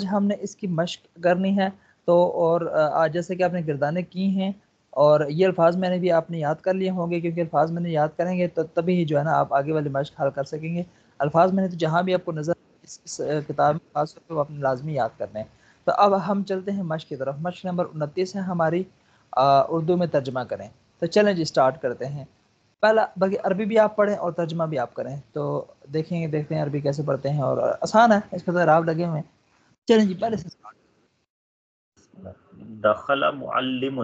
ہم نے اس کی مشق کرنی ہے تو، اور آج جیسے کہ آپ نے گردانیں کی ہیں اور یہ الفاظ میں نے بھی آپ نے یاد کر لیے ہوں گے، کیونکہ الفاظ میں نے یاد کریں گے تو تبھی جو ہے نا آپ آگے والی مشق حل کر سکیں گے۔ الفاظ میں نے تو جہاں بھی آپ کو نظر اس کتاب میں خاص طور پہ وہ اپنے لازمی یاد کرنے ہیں۔ تو اب ہم چلتے ہیں مشق کی طرف۔ مشق نمبر 29 ہے ہماری، اردو میں ترجمہ کریں۔ تو چلیں جی اسٹارٹ کرتے ہیں۔ پہلا بلکہ عربی بھی آپ پڑھیں اور ترجمہ بھی آپ کریں، تو دیکھیں گے، دیکھتے ہیں عربی کیسے پڑھتے ہیں، اور آسان ہے، اس پہ تو راب لگے ہوئے ہیں۔ چلیں جی پہلے سے دخل معلم۔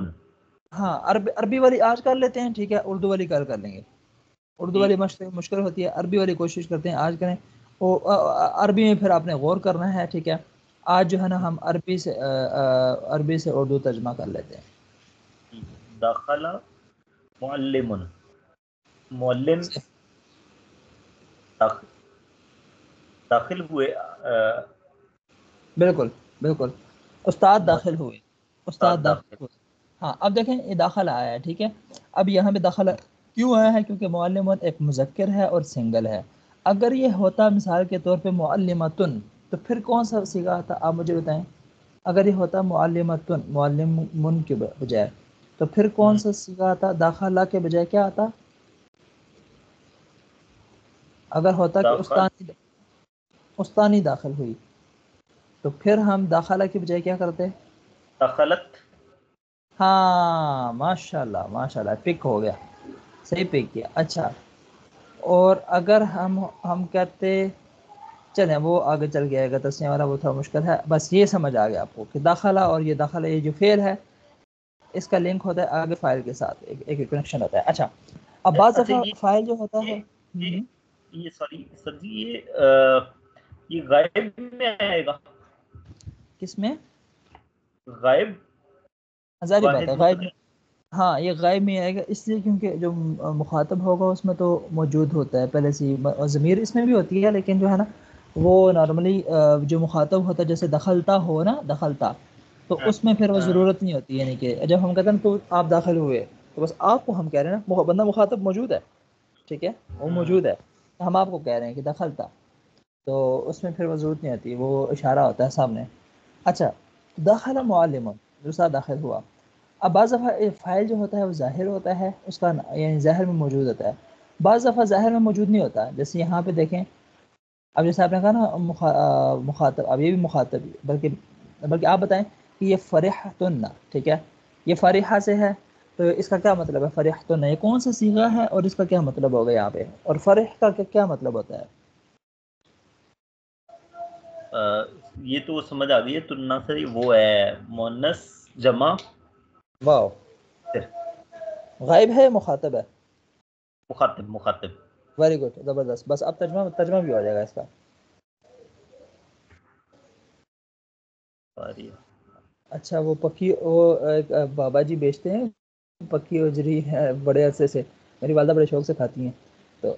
ہاں عربی والی آج کر لیتے ہیں، ٹھیک ہے، اردو والی کل کر لیں گے۔ اردو والی مشکل ہوتی ہے، عربی والی کوشش کرتے ہیں آج کریں۔ عربی میں پھر آپ نے غور کرنا ہے، ٹھیک ہے۔ آج جو ہے نا ہم عربی سے اردو ترجمہ کر لیتے ہیں۔ دخل معلم، معلم داخل ہوئے، بالکل بالکل، استاد داخل ہوئے، استاد داخل ہوئے۔ ہاں اب دیکھیں یہ داخل آیا ہے، ٹھیک ہے۔ اب یہاں پہ داخل کیوں آیا ہے؟ کیونکہ معلمون ایک مذکر ہے اور سنگل ہے۔ اگر یہ ہوتا مثال کے طور پہ معلمتن، تو پھر کون سا صیغہ آتا؟ آپ مجھے بتائیں۔ اگر یہ ہوتا معلمتن، معلمن کے بجائے، تو پھر کون سا صیغہ آتا؟ داخلہ کے بجائے کیا آتا؟ اگر ہوتا کہ استانی داخل ہوئی، تو پھر ہم داخلہ کی بجائے کیا کرتے؟ دخلت۔ ہاں ماشاءاللہ ماشاءاللہ، پک ہو گیا، صحیح پک کیا، اچھا۔ اور اگر ہم کہتے، چلیں وہ آگے چل گیا گا، تسنیہ والا وہ تھوڑا مشکل ہے، بس یہ سمجھ آ گیا آپ کو کہ داخلہ اور یہ داخلہ، یہ جو فعل ہے اس کا لنک ہوتا ہے آگے فاعل کے ساتھ، ایک کنیکشن ہوتا ہے۔ اچھا اب بعض دفعہ فاعل جو ہوتا ہے، یہ سوری سر جی، یہ غائب میں آئے گا؟ کس میں؟ غائب، ظاہری بات ہے غائب میں، ہاں یہ غائب میں آئے گا، اس لیے کیونکہ جو مخاطب ہوگا اس میں تو موجود ہوتا ہے پہلے سے، ضمیر اس میں بھی ہوتی ہے، لیکن جو ہے نا وہ نارملی جو مخاطب ہوتا ہے، جیسے دخلتا ہو نا، دخلتا، تو اس میں پھر وہ ضرورت نہیں ہوتی، یعنی کہ جب ہم کہتے ہیں تو آپ داخل ہوئے، تو بس آپ کو ہم کہہ رہے ہیں نا، بندہ مخاطب موجود ہے، ٹھیک ہے، وہ موجود ہے، ہم آپ کو کہہ رہے ہیں کہ دخلتا، تو اس میں پھر وہ ضرورت نہیں ہوتی، وہ اشارہ ہوتا ہے سامنے۔ اچھا داخل معلم، دوسرا داخل ہوا۔ اب بعض دفعہ فاعل جو ہوتا ہے وہ ظاہر ہوتا ہے، اس کا یعنی ظاہر میں موجود ہوتا ہے، بعض دفعہ ظاہر میں موجود نہیں ہوتا، جیسے یہاں پہ دیکھیں، اب جیسے آپ نے کہا نا مخاطب، اب یہ بھی مخاطب، بلکہ آپ بتائیں کہ یہ فرحتن، ٹھیک ہے، یہ فرحہ سے ہے، تو اس کا کیا مطلب ہے؟ فرحتن یہ کون سا صیغہ ہے اور اس کا کیا مطلب ہوگا یہاں پہ؟ اور فرح کا کیا مطلب ہوتا ہے؟ یہ تو سمجھ آ گئی ہے، تننا سے وہ ہے مؤنث جمع۔ واو، غائب ہے مخاطب ہے؟ مخاطب، مخاطب۔ ویری گڈ، زبردست، بس اب ترجمہ بھی ہو جائے گا اس کا۔ اچھا وہ پکی، وہ ایک بابا جی بیچتے ہیں پکی اجری ہے بڑے عرصے سے، میری والدہ بڑے شوق سے کھاتی ہیں، تو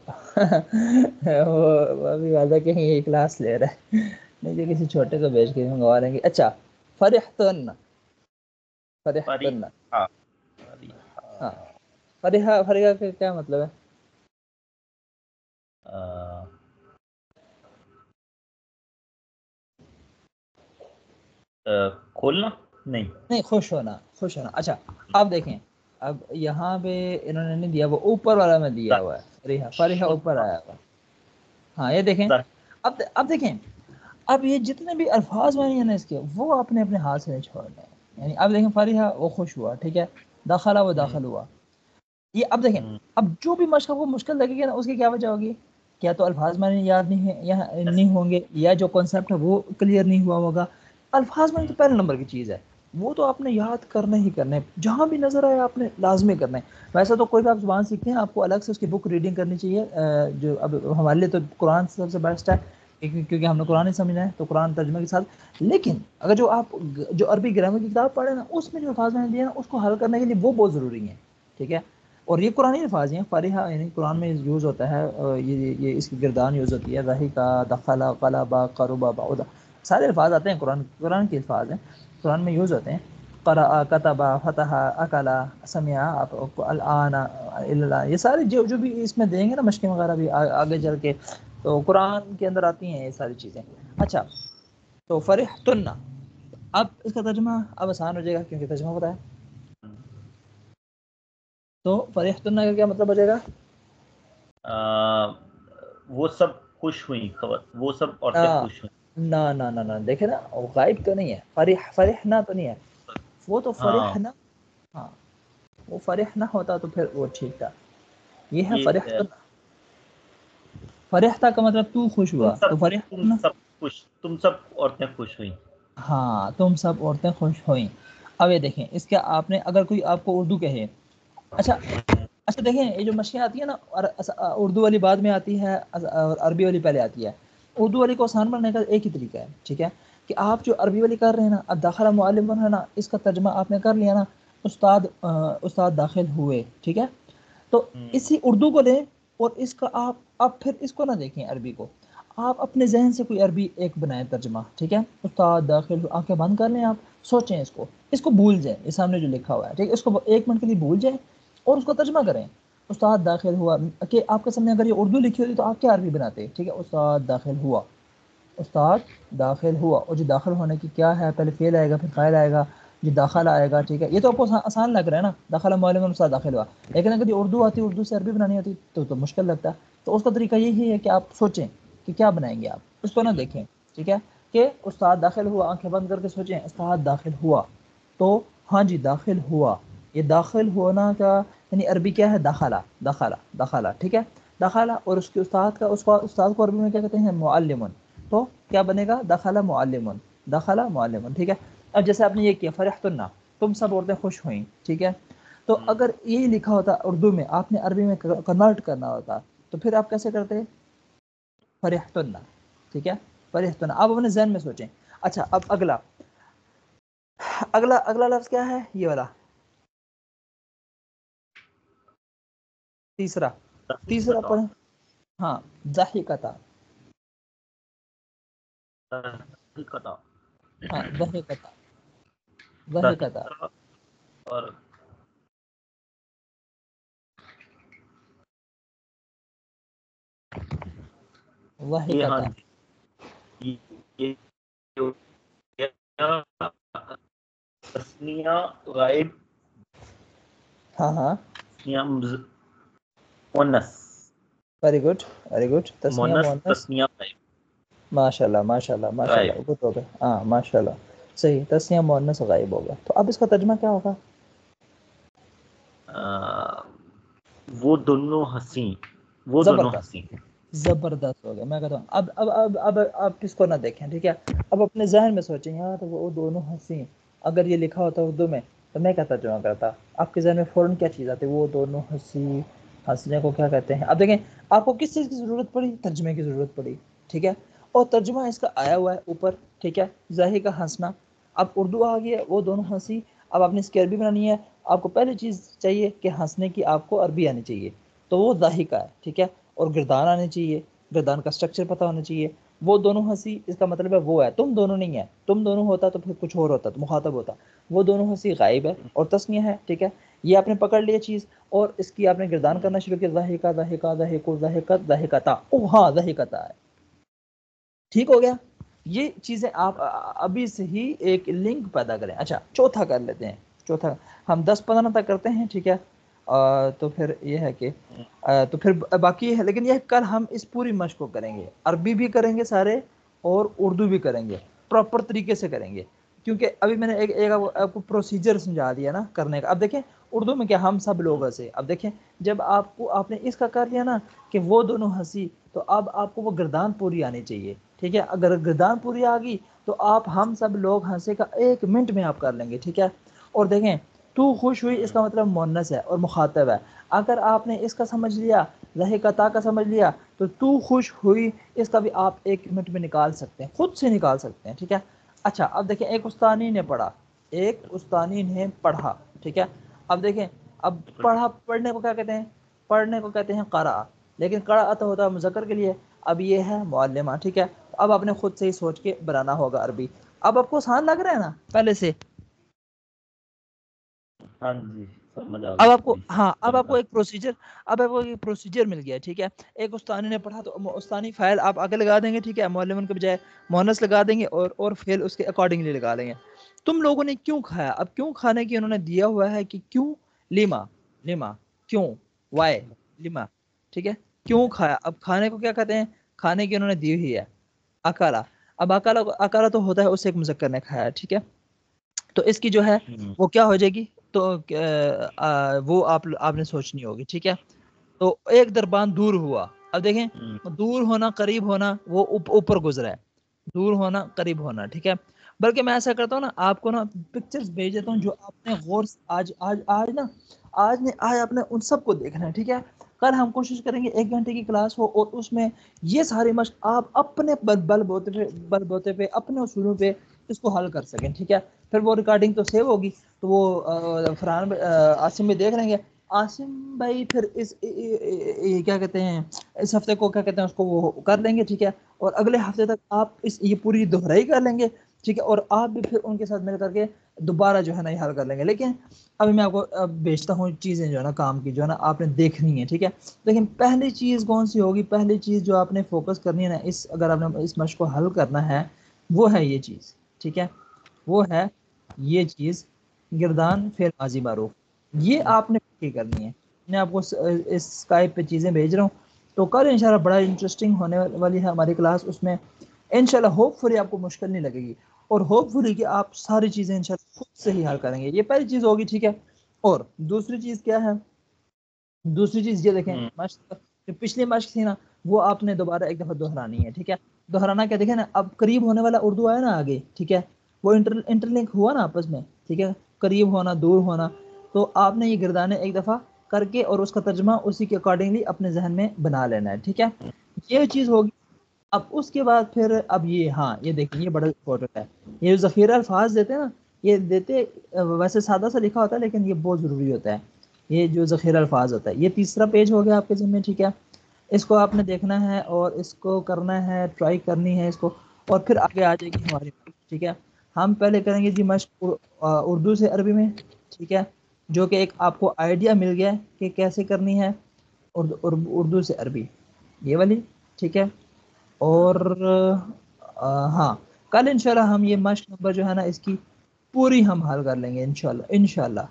وہ ابھی والدہ کہیں یہ کلاس لے رہا ہے، نہیں جو کسی چھوٹے کو بیچ کے منگوا لیں گے۔ اچھا فرحتن، فرحتن، ہاں فرحہ، فرحہ کا کیا مطلب ہے؟ کھولنا نہیں، خوش ہونا، خوش ہونا۔ اچھا اب دیکھیں، اب یہاں پہ انہوں نے نہیں دیا، وہ اوپر والا میں دیا ہوا ہے، فرحہ، فرحہ اوپر آیا ہوا، ہاں یہ دیکھیں، اب دیکھیں، اب یہ جتنے بھی الفاظ بنے ہیں نا اس کے، وہ اپنے اپنے ہاتھ سے نہیں چھوڑنے ہیں، یعنی اب دیکھیں فرحہ وہ خوش ہوا، ٹھیک ہے، داخلہ وہ داخل ہوا، یہ اب دیکھیں، اب جو بھی مشق کو مشکل لگے گا نا، اس کی کیا وجہ ہوگی؟ کیا تو الفاظ میں یاد نہیں ہے، یا نہیں ہوں گے، یا جو کانسیپٹ ہے وہ کلیئر نہیں ہوا ہوگا۔ الفاظ میں تو پہلے نمبر کی چیز ہے، وہ تو آپ نے یاد کرنے ہی کرنے، جہاں بھی نظر آئے آپ نے لازمی کرنا ہے۔ ویسے تو کوئی بھی آپ زبان سیکھتے ہیں آپ کو الگ سے اس کی بک ریڈنگ کرنی چاہیے، جو اب ہمارے لیے تو قرآن سب سے بیسٹ ہے، کیونکہ ہم نے قرآن ہی سمجھنا ہے، تو قرآن ترجمے کے ساتھ۔ لیکن اگر جو آپ جو عربی گرامر کی کتاب پڑھیں نا، اس میں جو الفاظ میں نے دیے نا، اس کو حل کرنے کے لیے وہ بہت ضروری ہیں، ٹھیک ہے۔ اور یہ قرآنی الفاظ ہیں، فرحہ یعنی قرآن میں یوز ہوتا ہے، یہ اس کی گردان یوز ہوتی ہے، ضحکا، دخل، قلب، قرب، بعد، سارے الفاظ آتے ہیں، قرآن کے الفاظ ہیں، قرآن میں یوز ہوتے ہیں، قرأ، کتب، فتح، اکل، سمع، الآن، یہ سارے جو بھی اس میں دیں گے نا مشقیں وغیرہ بھی آگے چل کے، تو قرآن کے اندر آتی ہیں یہ ساری چیزیں۔ اچھا تو فرحتن، اب اس کا ترجمہ اب آسان ہو جائے گا کیونکہ ترجمہ ہوتا ہے. تو فرحتن کا کیا مطلب ہو جائے گا؟ وہ سب خوش ہوئی، خبر وہ سب عورتیں خوش ہوئی. نہ نہ نہ نہ دیکھیں نا، غائب تو نہیں ہے، فرحنا تو نہیں ہے، وہ تو فرحنا. ہاں وہ فرحنا ہوتا تو پھر وہ ٹھیک تھا. یہ ہے فرحتن. فرحتا کا مطلب تو خوش ہوا، تو فرحتن تم سب عورتیں خوش ہوئیں. ہاں تم سب عورتیں خوش ہوئیں. اب یہ دیکھیں اس کا آپ نے اگر کوئی آپ کو اردو کہے، اچھا دیکھیں یہ جو مشقیں آتی ہیں نا، اردو والی بعد میں آتی ہے اور عربی والی پہلے آتی ہے. اردو والی کو آسان بنانے کا ایک ہی طریقہ ہے، ٹھیک ہے، کہ آپ جو عربی والی کر رہے ہیں نا، اب داخلہ معلم ہے نا، اس کا ترجمہ آپ نے کر لیا نا، استاد داخل ہوئے، ٹھیک ہے. تو اسی اردو کو لیں اور اس کا آپ پھر اس کو نہ دیکھیں عربی کو، آپ اپنے ذہن سے کوئی عربی ایک بنائیں ترجمہ، ٹھیک ہے. استاد داخل، آنکھیں بند کر لیں، آپ سوچیں اس کو بھول جائیں، یہ سامنے جو لکھا ہوا ہے، ٹھیک ہے، اس کو 1 منٹ کے لیے بھول جائیں اور اس کو ترجمہ کریں. استاد داخل ہوا کہ آپ کے سامنے اگر یہ اردو لکھی ہوتی تو آپ کیا عربی بناتے، ٹھیک ہے. استاد داخل ہوا، استاد داخل ہوا، اور جو داخل ہونے کی کیا ہے، پہلے فعل آئے گا پھر فاعل آئے گا، جو داخل آئے گا، ٹھیک ہے. یہ تو آپ کو آسان لگ رہا ہے نا، داخلہ معلم استاد داخل ہوا، لیکن اگر یہ اردو آتی، اردو سے عربی بنانی ہوتی تو مشکل لگتا ہے. تو اس کا طریقہ یہی ہے کہ آپ سوچیں کہ کیا بنائیں گے، آپ اس کو نہ دیکھیں، ٹھیک ہے، کہ استاد داخل ہوا، آنکھیں بند کر کے سوچیں استاد داخل ہوا. تو ہاں جی داخل ہوا، یہ داخل ہونا کا یعنی عربی کیا ہے، داخلہ داخلہ داخلہ، ٹھیک ہے. داخلہ اور اس کے استاد کا، استاد کو عربی میں کیا کہتے ہیں، معلم. تو کیا بنے گا، دخل معلم، دخل معلم، ٹھیک ہے. اب جیسے آپ نے یہ کیا فرحتن، تم سب عورتیں خوش ہوئیں، ٹھیک ہے. تو اگر یہ لکھا ہوتا اردو میں، آپ نے عربی میں کنورٹ کرنا ہوتا تو پھر آپ کیسے کرتے، فرحتن، ٹھیک ہے، فرحتن. آپ اپنے ذہن میں سوچیں. اچھا اب اگلا لفظ کیا ہے، یہ والا تیسرا پڑھیں. ہاں ضحکتا، ہاں ضحکتا، ضحکتا، اور یہ ہاں ضحکتا. یہ تسنیہ غائب، ہاں ہاں مونس، ویری گڈ ویری گڈ. تسنیہ مونس مؤنث، تسنیہ غائب. ماشاء اللہ ماشاء اللہ ماشاء غائب اللہ، گڈ ہو گیا. ہاں ماشاء اللہ صحیح، تسنیہ مؤنث غائب ہوگا. تو اب اس کا ترجمہ کیا ہوگا، وہ دونوں ہنسی، وہ دونوں زبردست ہنسی. زبردست ہو گیا. میں کہتا ہوں اب آپ کس کو نہ دیکھیں، ٹھیک ہے. اب اپنے ذہن میں سوچیں یار وہ دونوں ہنسی، اگر یہ لکھا ہوتا اردو میں تو میں کیا ترجمہ کرتا. آپ کے ذہن میں فوراً کیا چیز آتی، وہ دونوں ہنسی، ہنسنے کو کیا کہتے ہیں. اب دیکھیں آپ کو کس چیز کی ضرورت پڑی، ترجمے کی ضرورت پڑی، ٹھیک ہے. اور ترجمہ اس کا آیا ہوا ہے اوپر، ٹھیک ہے، ظاہر کا ہنسنا. اب اردو آ گئی ہے وہ دونوں ہنسی. اب آپ نے اس کی عربی بنانی ہے، آپ کو پہلی چیز چاہیے کہ ہنسنے کی آپ کو عربی آنی چاہیے، تو وہ ضاحکہ ہے، ٹھیک ہے. اور گردان آنے چاہیے، گردان کا سٹرکچر پتہ ہونا چاہیے. وہ دونوں ہنسی اس کا مطلب ہے وہ ہے، تم دونوں نہیں ہے. تم دونوں ہوتا تو پھر کچھ اور ہوتا، تو مخاطب ہوتا. وہ دونوں ہنسی غائب ہے اور تسنیہ ہے، ٹھیک ہے. یہ آپ نے پکڑ لیا چیز، اور اس کی آپ نے گردان کرنا شروع کیا، ضحکہ ضحکہ ضحک ضحکت ضحکتا، او ہاں ضحکتا ہے، ٹھیک ہو گیا. یہ چیزیں آپ ابھی سے ہی ایک لنک پیدا کریں. اچھا چوتھا کر لیتے ہیں. چوتھا ہم 10-15 تک کرتے ہیں، ٹھیک ہے. تو پھر یہ ہے کہ تو پھر باقی ہے، لیکن یہ کل ہم اس پوری مشق کو کریں گے، عربی بھی کریں گے سارے اور اردو بھی کریں گے، پراپر طریقے سے کریں گے. کیونکہ ابھی میں نے ایک آپ کو پروسیجر سمجھا دیا نا کرنے کا. اب دیکھیں اردو میں کیا ہم سب لوگ ہنسے. اب دیکھیں جب آپ نے اس کا کر لیا نا کہ وہ دونوں ہنسی، تو اب آپ کو وہ گردان پوری آنی چاہیے، ٹھیک ہے. اگر گردان پوری آ گئی تو آپ ہم سب لوگ ہنسے کا 1 منٹ میں آپ کر لیں گے، ٹھیک ہے. اور دیکھیں تو خوش ہوئی اس کا مطلب مؤنث ہے اور مخاطب ہے. اگر آپ نے اس کا سمجھ لیا، ضحکتا کا سمجھ لیا، تو خوش ہوئی اس کا بھی آپ 1 منٹ میں نکال سکتے ہیں، خود سے نکال سکتے ہیں، ٹھیک ہے. اچھا اب دیکھیں ایک استانی نے پڑھا، ایک استانی نے پڑھا، ٹھیک ہے. اب دیکھیں اب پڑھنے کو کیا کہتے ہیں، پڑھنے کو کہتے ہیں قرأ، لیکن قرأت ہوتا ہے مذکر کے لیے. اب یہ ہے معلمہ، ٹھیک ہے. اب آپ نے خود سے ہی سوچ کے بنانا ہوگا عربی. اب آپ کو آسان لگ رہا ہے نا پہلے سے، ہاں جی اب آپ کو ہاں اب آپ کو ایک پروسیجر مل گیا. ٹھیک ہے, ایک استانی نے پڑھا تو استانی فائل آپ آگے لگا دیں گے. ٹھیک ہے, معلمن کے بجائے مونس لگا دیں گے اور فیل اس کے اکارڈنگلی لگا دیں گے. تم لوگوں نے کیوں کھایا, اب کیوں کھانے کی انہوں نے دیا ہوا ہے کہ کیوں, لیما کیوں, وائی لیما. ٹھیک ہے, کیوں کھایا. اب کھانے کو کیا کہتے ہیں, کھانے کی انہوں نے دی ہوئی ہے اکالا. اب اکالا تو ہوتا ہے اس سے ایک مذکر نے کھایا. ٹھیک ہے, تو اس کی جو ہے وہ کیا ہو جائے گی, تو وہ آپ نے سوچنی ہوگی. ٹھیک ہے, تو ایک دربان دور ہوا. اب دیکھیں, دور ہونا قریب ہونا وہ اوپر گزرا ہے, دور ہونا قریب ہونا. ٹھیک ہے, بلکہ میں ایسا کرتا ہوں نا, آپ کو نا پکچرز بھیج دیتا ہوں جو آپ نے غور سے آج آپ نے ان سب کو دیکھنا ہے. ٹھیک ہے, کل ہم کوشش کریں گے 1 گھنٹے کی کلاس ہو اور اس میں یہ ساری مشق آپ اپنے بل بوتے پہ اپنے اصولوں پہ اس کو حل کر سکیں. ٹھیک ہے, پھر وہ ریکارڈنگ تو سیو ہوگی, تو وہ فرحان عاصم میں دیکھ لیں گے. عاصم بھائی پھر اس کیا کہتے ہیں, اس ہفتے کو کیا کہتے ہیں اس کو وہ کر لیں گے. ٹھیک ہے, اور اگلے ہفتے تک آپ یہ پوری دہرائی کر لیں گے. ٹھیک ہے, اور آپ بھی پھر ان کے ساتھ مل کر کے دوبارہ جو ہے نا یہ حل کر لیں گے. لیکن ابھی میں آپ کو بھیجتا ہوں چیزیں جو ہے نا کام کی جو ہے نا آپ نے دیکھنی ہے. ٹھیک ہے, لیکن پہلی چیز کون سی ہوگی, پہلی چیز جو آپ نے فوکس کرنی ہے نا, اگر آپ نے اس مشق کو حل کرنا ہے وہ ہے یہ چیز. ٹھیک ہے, وہ ہے یہ چیز گردان فعل ماضی معروف. یہ آپ نے کرنی ہے. میں آپ کو اس اسکائپ پہ چیزیں بھیج رہا ہوں, تو کل انشاءاللہ بڑا انٹرسٹنگ ہونے والی ہے ہماری کلاس. اس میں انشاءاللہ ہوپ فلی آپ کو مشکل نہیں لگے گی, اور ہوپ فلی کہ آپ ساری چیزیں انشاءاللہ خود سے ہی حل کریں گے. یہ پہلی چیز ہوگی. ٹھیک ہے, اور دوسری چیز کیا ہے, دوسری چیز یہ دیکھیں, مشق پچھلی مشق تھی نا وہ آپ نے دوبارہ ایک دفعہ دہرانی ہے. ٹھیک ہے, دہرانا کیا, دیکھیں نا اب قریب ہونے والا اردو آیا نا آگے. ٹھیک ہے, وہ انٹر لنک ہوا نا آپس میں. ٹھیک ہے, قریب ہونا دور ہونا, تو آپ نے یہ گردانے ایک دفعہ کر کے اور اس کا ترجمہ اسی کے اکارڈنگلی اپنے ذہن میں بنا لینا ہے. ٹھیک ہے, یہ چیز ہوگی. اب اس کے بعد پھر اب یہ, ہاں یہ دیکھیں یہ بڑا امپورٹنٹ ہے, یہ جو ذخیرہ الفاظ دیتے ہیں نا, یہ دیتے ویسے سادہ سا لکھا ہوتا ہے لیکن یہ بہت ضروری ہوتا ہے. یہ جو ذخیرہ الفاظ ہوتا ہے, یہ تیسرا پیج ہو گیا آپ کے ذہن میں. ٹھیک ہے, اس کو آپ نے دیکھنا ہے اور اس کو کرنا ہے, ٹرائی کرنی ہے اس کو, اور پھر آگے آ جائے گی ہماری. ٹھیک ہے, ہم پہلے کریں گے جی مشق اردو سے عربی میں. ٹھیک ہے, جو کہ ایک آپ کو آئیڈیا مل گیا کہ کیسے کرنی ہے اردو سے عربی, یہ والی. ٹھیک ہے, اور ہاں کل انشاءاللہ ہم یہ مشق نمبر جو ہے نا اس کی پوری ہم حل کر لیں گے انشاءاللہ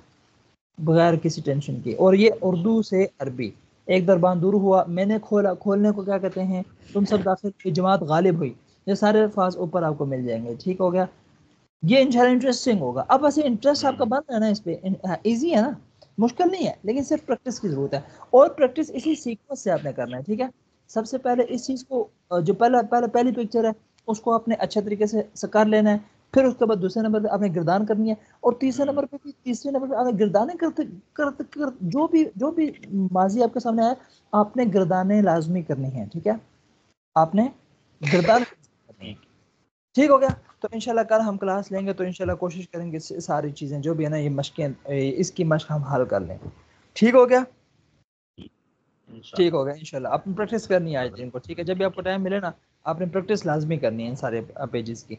بغیر کسی ٹینشن کے. اور یہ اردو سے عربی ایک دربان دور ہوا, میں نے کھولنے کو کیا کہتے ہیں, تم سب داخل کی جماعت غالب ہوئی, یہ سارے الفاظ اوپر آپ کو مل جائیں گے. ٹھیک ہو گیا, یہ انشاءاللہ انٹرسٹنگ ہوگا. اب ویسے انٹرسٹ آپ کا بن رہا ہے نا اس پہ, ایزی ہے نا, مشکل نہیں ہے, لیکن صرف پریکٹس کی ضرورت ہے. اور پریکٹس اسی سیکوینس سے آپ نے کرنا ہے. ٹھیک ہے, سب سے پہلے اس چیز کو جو پہلی پکچر ہے اس کو آپ نے اچھے طریقے سے کر لینا ہے. پھر اس کے بعد دوسرے نمبر پہ آپ نے گردان کرنی ہے, اور تیسرے نمبر پہ آپ نے گردانیں کرتے جو بھی ماضی آپ کے سامنے آیا آپ نے گردانیں لازمی کرنی ہیں. ٹھیک ہے, آپ نے گردان کرنی ہے. ٹھیک ہو گیا, تو انشاءاللہ کل ہم کلاس لیں گے تو انشاءاللہ کوشش کریں گے ساری چیزیں جو بھی ہے نا یہ مشقیں اس کی مشق ہم حل کر لیں. ٹھیک ہو گیا, ٹھیک ہو گیا انشاءاللہ. آپ نے پریکٹس کرنی ہے آج دن کو. ٹھیک ہے, جب بھی آپ کو ٹائم ملے نا آپ نے پریکٹس لازمی کرنی ہے ان سارے پیجز کی.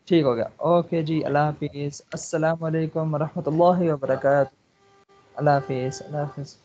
ٹھیک ہو گیا, اوکے جی, اللہ حافظ, السلام علیکم ورحمۃ اللہ وبرکاتہ. اللہ حافظ, اللہ حافظ.